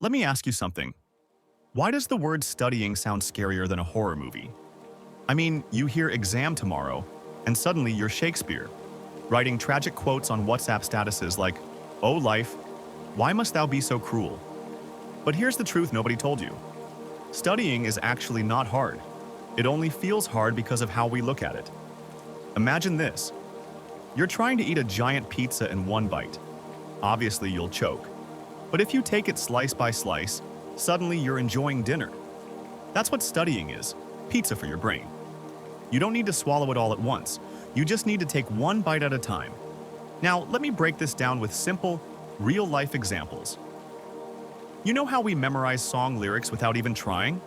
Let me ask you something. Why does the word studying sound scarier than a horror movie? I mean, you hear exam tomorrow, and suddenly you're Shakespeare, writing tragic quotes on WhatsApp statuses like, "Oh life, why must thou be so cruel?" But here's the truth nobody told you. Studying is actually not hard. It only feels hard because of how we look at it. Imagine this. You're trying to eat a giant pizza in one bite. Obviously, you'll choke. But if you take it slice by slice, suddenly you're enjoying dinner. That's what studying is, pizza for your brain. You don't need to swallow it all at once. You just need to take one bite at a time. Now, let me break this down with simple, real-life examples. You know how we memorize song lyrics without even trying?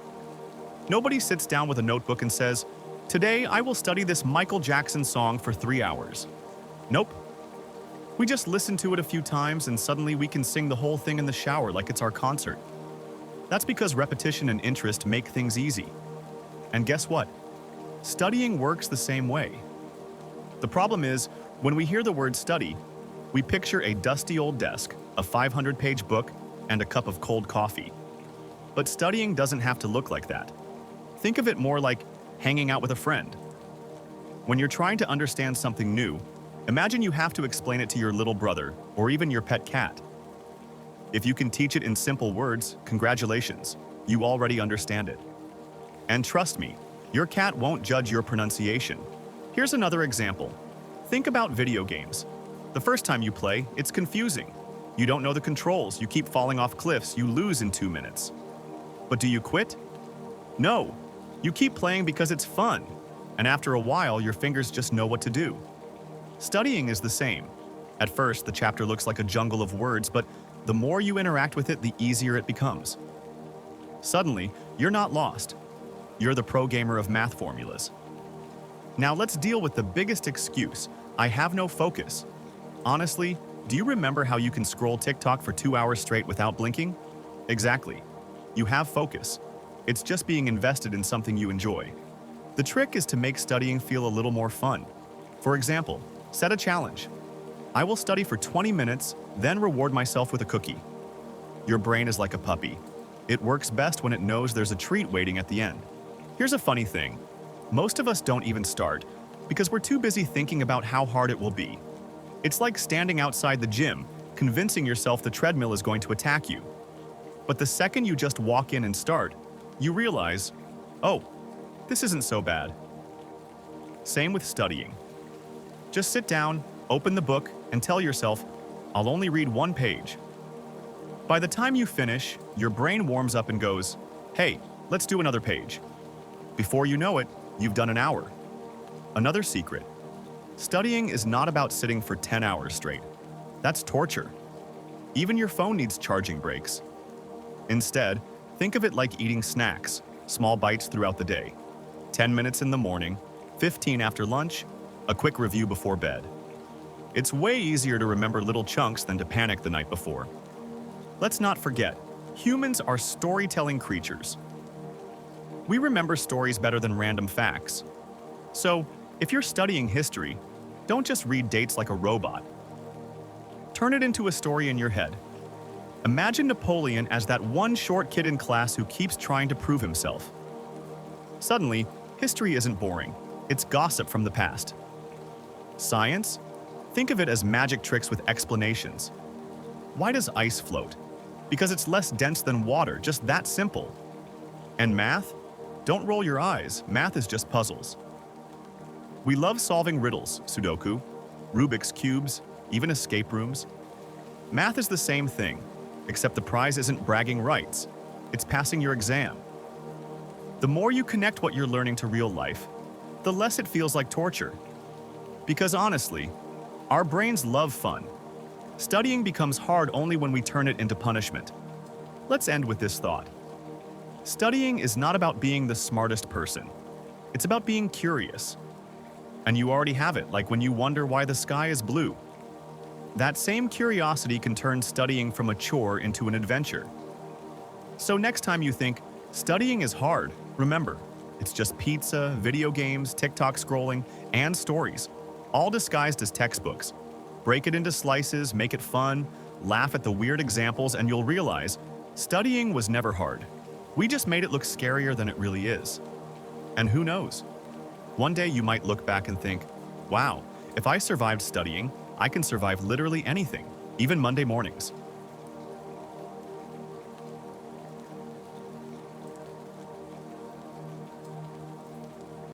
Nobody sits down with a notebook and says, "Today I will study this Michael Jackson song for 3 hours." Nope. We just listen to it a few times and suddenly we can sing the whole thing in the shower like it's our concert. That's because repetition and interest make things easy. And guess what? Studying works the same way. The problem is, when we hear the word study, we picture a dusty old desk, a 500-page book, and a cup of cold coffee. But studying doesn't have to look like that. Think of it more like hanging out with a friend. When you're trying to understand something new, imagine you have to explain it to your little brother or even your pet cat. If you can teach it in simple words, congratulations, you already understand it. And trust me, your cat won't judge your pronunciation. Here's another example. Think about video games. The first time you play, it's confusing. You don't know the controls, you keep falling off cliffs, you lose in 2 minutes. But do you quit? No. You keep playing because it's fun. And after a while, your fingers just know what to do. Studying is the same. At first, the chapter looks like a jungle of words, but the more you interact with it, the easier it becomes. Suddenly, you're not lost. You're the pro gamer of math formulas. Now let's deal with the biggest excuse, I have no focus. Honestly, do you remember how you can scroll TikTok for 2 hours straight without blinking? Exactly. You have focus. It's just being invested in something you enjoy. The trick is to make studying feel a little more fun. For example, set a challenge. I will study for 20 minutes, then reward myself with a cookie. Your brain is like a puppy. It works best when it knows there's a treat waiting at the end. Here's a funny thing. Most of us don't even start because we're too busy thinking about how hard it will be. It's like standing outside the gym, convincing yourself the treadmill is going to attack you. But the second you just walk in and start, you realize, oh, this isn't so bad. Same with studying. Just sit down, open the book, and tell yourself, I'll only read 1 page. By the time you finish, your brain warms up and goes, hey, let's do another page. Before you know it, you've done an hour. Another secret. Studying is not about sitting for 10 hours straight. That's torture. Even your phone needs charging breaks. Instead, think of it like eating snacks, small bites throughout the day. 10 minutes in the morning, 15 after lunch, a quick review before bed. It's way easier to remember little chunks than to panic the night before. Let's not forget, humans are storytelling creatures. We remember stories better than random facts. So, if you're studying history, don't just read dates like a robot. Turn it into a story in your head. Imagine Napoleon as that one short kid in class who keeps trying to prove himself. Suddenly, history isn't boring. It's gossip from the past. Science? Think of it as magic tricks with explanations. Why does ice float? Because it's less dense than water, just that simple. And math? Don't roll your eyes, math is just puzzles. We love solving riddles, Sudoku, Rubik's Cubes, even escape rooms. Math is the same thing, except the prize isn't bragging rights, it's passing your exam. The more you connect what you're learning to real life, the less it feels like torture. Because honestly, our brains love fun. Studying becomes hard only when we turn it into punishment. Let's end with this thought. Studying is not about being the smartest person. It's about being curious. And you already have it, like when you wonder why the sky is blue. That same curiosity can turn studying from a chore into an adventure. So next time you think, studying is hard, remember, it's just pizza, video games, TikTok scrolling, and stories, all disguised as textbooks. Break it into slices, make it fun, laugh at the weird examples, and you'll realize Studying was never hard. We just made it look scarier than it really is. And who knows? One day you might look back and think, wow, if I survived studying, I can survive literally anything, even Monday mornings.